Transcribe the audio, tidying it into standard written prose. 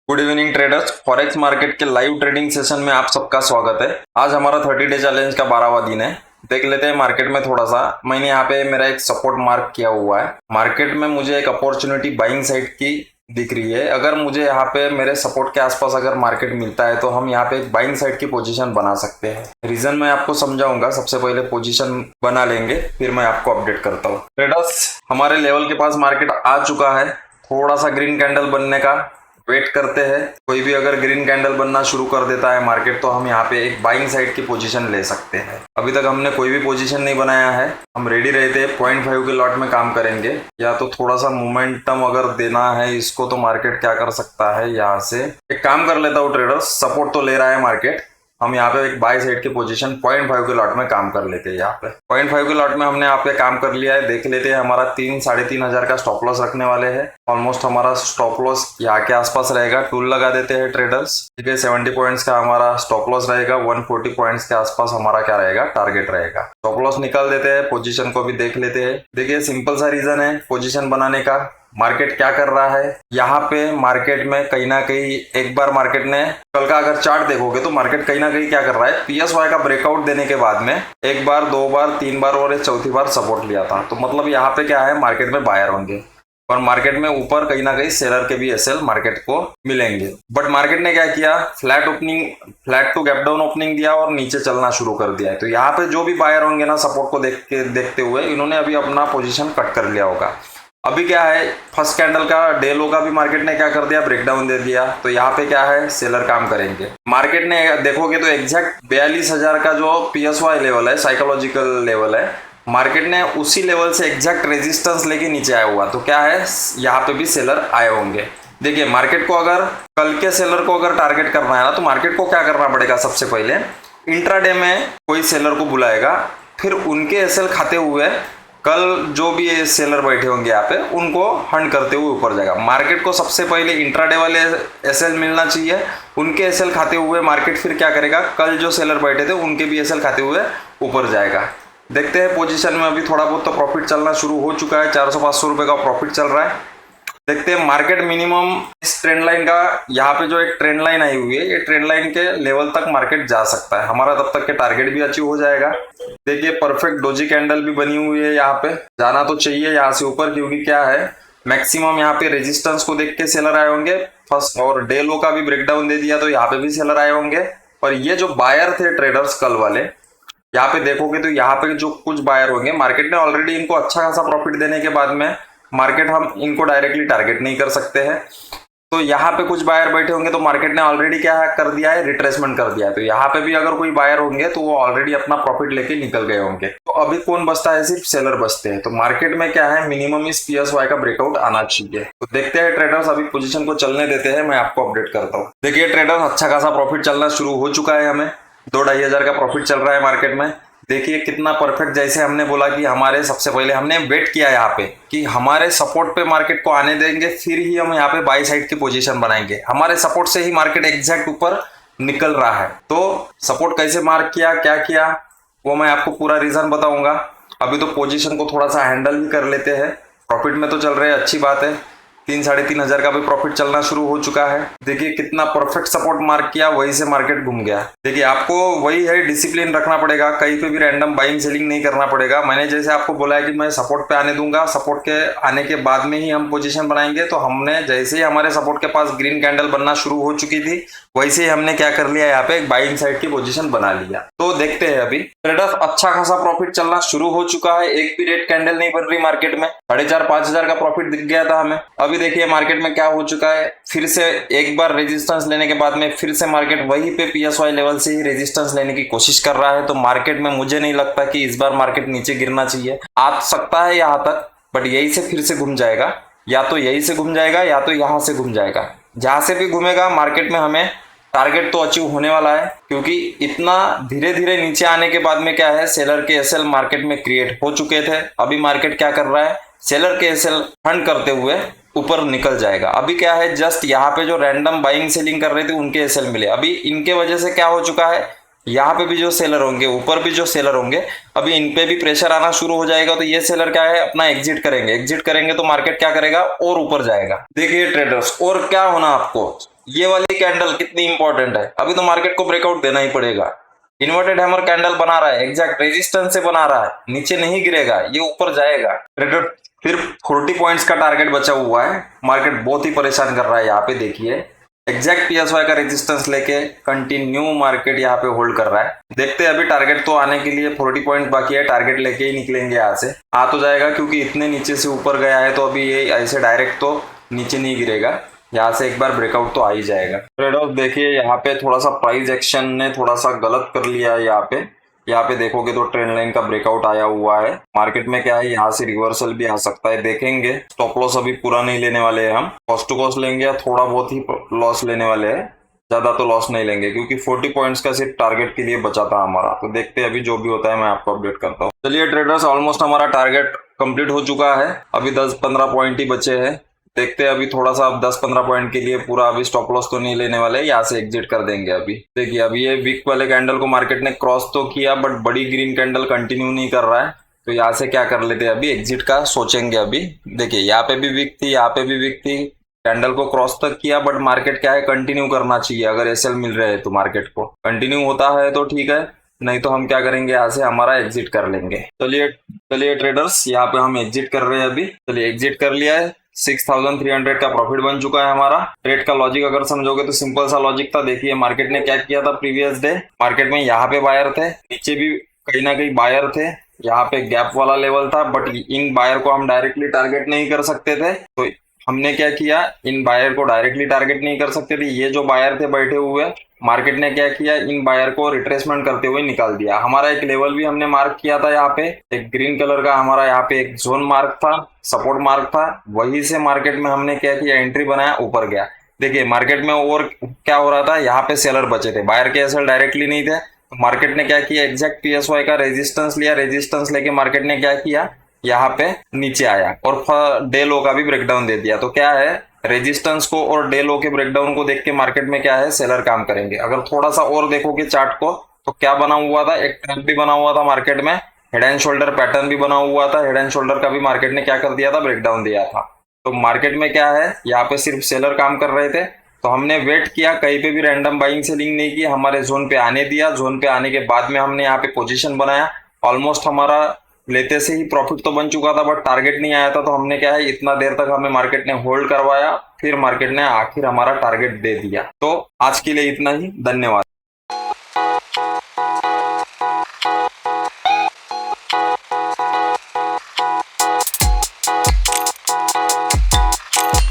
Good evening traders. Forex market के live trading session में आप सबका स्वागत है। आज हमारा 30 डे चैलेंज का 12वां दिन है। देख लेते हैं मार्केट में थोड़ा सा। मैंने यहाँ पे मेरा एक सपोर्ट मार्क किया हुआ है। मार्केट में मुझे एक अपॉर्चुनिटी बाइंग साइड की दिख रही है। अगर मुझे यहाँ पे मेरे सपोर्ट के आसपास अगर मार्केट मिलता है तो हम यहाँ पे एक बाइंग साइड की पोजीशन बना सकते हैं। रीजन मैं आपको समझाऊंगा। सबसे पहले पोजीशन बना लेंगे, फिर मैं आपको अपडेट करता हूँ। ट्रेडर्स, हमारे लेवल के पास मार्केट आ चुका है। थोड़ा सा ग्रीन कैंडल बनने का वेट करते हैं। कोई भी अगर ग्रीन कैंडल बनना शुरू कर देता है मार्केट, तो हम यहाँ पे एक बाइंग साइड की पोजीशन ले सकते हैं। अभी तक हमने कोई भी पोजीशन नहीं बनाया है। हम रेडी रहते हैं, 0.5 के लॉट में काम करेंगे। या तो थोड़ा सा मोमेंटम अगर देना है इसको, तो मार्केट क्या कर सकता है, यहाँ से एक काम कर लेता हूँ ट्रेडर्स। सपोर्ट तो ले रहा है मार्केट। हम यहाँ पे एक बाय साइड की पोजीशन 0.5 के लॉट में काम कर लेते हैं। यहाँ पे 0.5 के लॉट में हमने यहाँ पे काम कर लिया है। देख लेते हैं, हमारा 3-3.5 का स्टॉप लॉस रखने वाले हैं। ऑलमोस्ट हमारा स्टॉप लॉस यहाँ के आसपास रहेगा। टूल लगा देते हैं ट्रेडर्स। ठीक है, 70 पॉइंट्स का हमारा स्टॉप लॉस रहेगा। 140 पॉइंट्स के आसपास हमारा क्या रहेगा, टारगेट रहेगा। स्टॉप लॉस निकाल देते हैं। पोजीशन को भी देख लेते हैं। देखिए, सिंपल सा रीजन है पोजीशन बनाने का। मार्केट क्या कर रहा है यहाँ पे, मार्केट में कहीं ना कहीं एक बार मार्केट ने कल का अगर चार्ट देखोगे तो मार्केट कहीं ना कहीं क्या कर रहा है, पीएसवाई का ब्रेकआउट देने के बाद में एक बार, दो बार, तीन बार और चौथी बार सपोर्ट लिया था। तो मतलब यहाँ पे क्या है, मार्केट में बायर होंगे और मार्केट में ऊपर कहीं ना कहीं सेलर के भी एसएल मार्केट को मिलेंगे। बट मार्केट ने क्या किया, flat opening, flat to gap down opening दिया और नीचे चलना शुरू कर दिया है। तो यहाँ पे जो भी बायर होंगे ना, सपोर्ट को देखते हुए इन्होंने अभी अपना पोजीशन कट कर लिया होगा। अभी क्या है, फर्स्ट कैंडल का डे लो का भी मार्केट ने क्या कर दिया, ब्रेकडाउन दे दिया। तो यहाँ पे क्या है, सेलर काम करेंगे। मार्केट ने देखोगे तो एग्जैक्ट 42,000 का जो पीएसवाई लेवल है, साइकोलॉजिकल लेवल है, मार्केट ने उसी लेवल से एग्जैक्ट रेजिस्टेंस लेके नीचे आया हुआ। तो क्या है, यहाँ पे भी सेलर आए होंगे। देखिए, मार्केट को अगर कल के सेलर को अगर टारगेट करना है ना, तो मार्केट को क्या करना पड़ेगा, सबसे पहले इंट्राडे में कोई सेलर को बुलाएगा, फिर उनके एसएल खाते हुए कल जो भी ये सेलर बैठे होंगे यहाँ पे उनको हंड करते हुए ऊपर जाएगा। मार्केट को सबसे पहले इंट्राडे वाले एसएल मिलना चाहिए, उनके एसएल खाते हुए मार्केट फिर क्या करेगा, कल जो सेलर बैठे थे उनके भी एसएल खाते हुए ऊपर जाएगा। देखते हैं पोजीशन में अभी थोड़ा बहुत तो प्रॉफिट चलना शुरू हो चुका है। 400-500 रुपए का प्रॉफिट चल रहा है। देखते हैं मार्केट मिनिमम इस ट्रेंड लाइन का, यहाँ पे जो एक ट्रेंड लाइन आई हुई है, ये ट्रेंड लाइन के लेवल तक मार्केट जा सकता है। हमारा तब तक के टारगेट भी अचीव हो जाएगा। देखिए, परफेक्ट डोजी कैंडल भी बनी हुई है। यहाँ पे जाना तो चाहिए यहाँ से ऊपर, क्योंकि क्या है, मैक्सिमम यहाँ पे रेजिस्टेंस को देख के सेलर आए होंगे फर्स्ट, और डे लो का भी ब्रेकडाउन दे दिया तो यहाँ पे भी सेलर आए होंगे। और ये जो बायर थे ट्रेडर्स कल वाले, यहाँ पे देखोगे तो यहाँ पे जो कुछ बायर होंगे, मार्केट ने ऑलरेडी इनको अच्छा खासा प्रॉफिट देने के बाद में मार्केट, हम इनको डायरेक्टली टारगेट नहीं कर सकते हैं। तो यहाँ पे कुछ बायर बैठे होंगे तो मार्केट ने ऑलरेडी क्या कर दिया है, रिट्रेसमेंट कर दिया है। तो यहाँ पे भी अगर कोई बायर होंगे तो वो ऑलरेडी अपना प्रॉफिट लेके निकल गए होंगे। तो अभी कौन बचता है, सिर्फ सेलर बचते हैं। तो मार्केट में क्या है, मिनिमम इस पीएसवाई का ब्रेकआउट आना चाहिए। तो देखते हैं ट्रेडर्स, अभी पोजीशन को चलने देते हैं, मैं आपको अपडेट करता हूँ। देखिए ट्रेडर्स, अच्छा खासा प्रॉफिट चलना शुरू हो चुका है। हमें 2-2.5 का प्रॉफिट चल रहा है मार्केट में। देखिए कितना परफेक्ट, जैसे हमने बोला कि हमारे सबसे पहले हमने वेट किया यहाँ पे कि हमारे सपोर्ट पे मार्केट को आने देंगे, फिर ही हम यहाँ पे बाई साइड की पोजीशन बनाएंगे। हमारे सपोर्ट से ही मार्केट एग्जैक्ट ऊपर निकल रहा है। तो सपोर्ट कैसे मार्क किया, क्या किया, वो मैं आपको पूरा रीजन बताऊंगा। अभी तो पोजीशन को थोड़ा सा हैंडल भी कर लेते हैं। प्रॉफिट में तो चल रहे हैं, अच्छी बात है। 3-3.5 का भी प्रॉफिट चलना शुरू हो चुका है। देखिए कितना परफेक्ट सपोर्ट मार्क किया, वहीं से मार्केट घूम गया। देखिए, आपको वही है, डिसिप्लिन रखना पड़ेगा। कहीं पे भी रैंडम बाइंग सेलिंग नहीं करना पड़ेगा। मैंने जैसे आपको बोला है कि मैं सपोर्ट पे आने दूंगा, सपोर्ट के आने के बाद में ही हम पोजीशन बनाएंगे। तो हमने जैसे ही हमारे सपोर्ट के पास ग्रीन कैंडल बनना शुरू हो चुकी थी, वैसे ही हमने क्या कर लिया, यहाँ पे एक बाइंग साइड की पोजीशन बना लिया। तो देखते हैं, अभी ट्रेडर्स अच्छा खासा प्रॉफिट चलना शुरू हो चुका है। एक भी रेड कैंडल नहीं बन रही मार्केट में। 4,500-5,000 का प्रॉफिट दिख गया था हमें। अभी देखिए मार्केट में क्या हो चुका है, फिर से एक बार रेजिस्टेंस लेने के बाद में फिर से मार्केट वहीं पे पीएसवाई लेवल से ही रेजिस्टेंस लेने की कोशिश कर रहा है। तो मार्केट में मुझे नहीं लगता कि इस बार मार्केट नीचे गिरना चाहिए। आ सकता है यहाँ तक, बट यही से फिर से घूम जाएगा। या तो यही से घूम जाएगा या तो यहाँ से घूम जाएगा। जहां से भी घूमेगा मार्केट में हमें टारगेट तो अचीव होने वाला है, क्योंकि इतना धीरे धीरे नीचे आने के बाद में क्या है, सेलर के एसएल मार्केट में क्रिएट हो चुके थे। अभी मार्केट क्या कर रहा है, सेलर के एसएल फंड करते हुए ऊपर निकल जाएगा। अभी क्या है, जस्ट यहाँ पे जो रैंडम बाइंग सेलिंग कर रहे थे उनके एसएल मिले। अभी इनके वजह से क्या हो चुका है, यहाँ पे भी जो सेलर होंगे, ऊपर भी जो सेलर होंगे, अभी इन पे भी प्रेशर आना शुरू हो जाएगा। तो ये सेलर क्या है, अपना एग्जिट करेंगे। एग्जिट करेंगे तो मार्केट क्या करेगा, और ऊपर जाएगा। देखिए ट्रेडर्स, और क्या होना आपको, ये वाली कैंडल कितनी इंपॉर्टेंट है, अभी तो मार्केट को ब्रेकआउट देना ही पड़ेगा। इन्वर्टेड हैमर कैंडल बना रहा है, एग्जैक्ट रेजिस्टेंस से बना रहा है, नीचे नहीं गिरेगा, ये ऊपर जाएगा। ट्रेडर सिर्फ 40 पॉइंट्स का टारगेट बचा हुआ है, मार्केट बहुत ही परेशान कर रहा है। यहाँ पे देखिए एग्जैक्ट पीएसवाई का रेजिस्टेंस लेके कंटिन्यू मार्केट यहाँ पे होल्ड कर रहा है। देखते हैं, अभी टारगेट तो आने के लिए 40 पॉइंट्स बाकी है, टारगेट लेके ही निकलेंगे यहाँ से। आ तो जाएगा क्योंकि इतने नीचे से ऊपर गया है, तो अभी ये ऐसे डायरेक्ट तो नीचे नहीं गिरेगा, यहाँ से एक बार ब्रेकआउट तो आ ही जाएगा। ट्रेडर्स देखिए यहाँ पे थोड़ा सा प्राइस एक्शन ने थोड़ा सा गलत कर लिया है। यहाँ पे देखोगे तो ट्रेंड लाइन का ब्रेकआउट आया हुआ है। मार्केट में क्या है, यहाँ से रिवर्सल भी आ सकता है, देखेंगे। स्टॉप लॉस अभी पूरा नहीं लेने वाले हैं, हम कॉस्ट टू कॉस्ट लेंगे या थोड़ा बहुत ही लॉस लेने वाले हैं, ज्यादा तो लॉस नहीं लेंगे क्योंकि 40 पॉइंट्स का सिर्फ टारगेट के लिए बचा था हमारा। तो देखते हैं अभी जो भी होता है, मैं आपको अपडेट करता हूँ। चलिए ट्रेडर्स, ऑलमोस्ट हमारा टारगेट कंप्लीट हो चुका है, अभी 10-15 पॉइंट ही बचे हैं। देखते हैं अभी थोड़ा सा, अब 10-15 पॉइंट के लिए पूरा अभी स्टॉप लॉस तो नहीं लेने वाले, यहाँ से एग्जिट कर देंगे। अभी देखिए, अभी ये वीक वाले कैंडल को मार्केट ने क्रॉस तो किया, बट बड़ी ग्रीन कैंडल कंटिन्यू नहीं कर रहा है, तो यहाँ से क्या कर लेते हैं, अभी एग्जिट का सोचेंगे। अभी देखिए यहाँ पे भी वीक थी, यहाँ पे भी वीक थी, कैंडल को क्रॉस तक किया, बट मार्केट क्या है, कंटिन्यू करना चाहिए। अगर एसएल मिल रहे हैं तो मार्केट को कंटिन्यू होता है तो ठीक है, नहीं तो हम क्या करेंगे, यहाँ से हमारा एग्जिट कर लेंगे। चलिए ट्रेडर्स, यहाँ पे हम एग्जिट कर रहे हैं अभी। चलिए एग्जिट कर लिया है, 6300 का प्रॉफिट बन चुका है हमारा। ट्रेड का लॉजिक अगर समझोगे तो सिंपल सा लॉजिक था। देखिए मार्केट ने क्या किया था, प्रीवियस डे मार्केट में यहाँ पे बायर थे, नीचे भी कहीं ना कहीं बायर थे, यहाँ पे गैप वाला लेवल था, बट इन बायर को हम डायरेक्टली टारगेट नहीं कर सकते थे, तो हमने क्या किया, इन बायर को डायरेक्टली टारगेट नहीं कर सकते थे। ये जो बायर थे बैठे हुए, मार्केट ने क्या किया, इन बायर को रिट्रेसमेंट करते हुए निकाल दिया। हमारा एक लेवल भी हमने मार्क किया था, यहाँ पे एक ग्रीन कलर का हमारा यहाँ पे एक जोन मार्क था, सपोर्ट मार्क था, वहीं से मार्केट में हमने क्या किया, एंट्री बनाया, ऊपर गया। देखिए मार्केट में और क्या हो रहा था, यहाँ पे सेलर बचे थे, बायर के एसएल डायरेक्टली नहीं थे, तो मार्केट ने क्या किया, एग्जैक्ट पीएसवाई का रेजिस्टेंस लिया, रेजिस्टेंस लेके मार्केट ने क्या किया, यहाँ पे नीचे आया और डे लो का भी ब्रेकडाउन दे दिया। तो क्या है, रेजिस्टेंस को और डे लो के ब्रेकडाउन को देख के मार्केट में क्या है, सेलर काम करेंगे। अगर थोड़ा सा और देखोगे चार्ट को, तो क्या बना हुआ था, एक ट्रेंड भी बना हुआ था मार्केट में, हेड एंड शोल्डर पैटर्न भी बना हुआ था, हेड एंड शोल्डर का भी मार्केट ने क्या कर दिया था, ब्रेकडाउन दिया था। तो मार्केट में क्या है, यहाँ पे सिर्फ सेलर काम कर रहे थे, तो हमने वेट किया, कहीं पे भी रैंडम बाइंग सेलिंग नहीं की, हमारे जोन पे आने दिया। जोन पे आने के बाद में हमने यहाँ पे पोजीशन बनाया, ऑलमोस्ट हमारा लेते से ही प्रॉफिट तो बन चुका था, बट टारगेट नहीं आया था, तो हमने क्या है, इतना देर तक हमें मार्केट ने होल्ड करवाया, फिर मार्केट ने आखिर हमारा टारगेट दे दिया। तो आज के लिए इतना ही, धन्यवाद।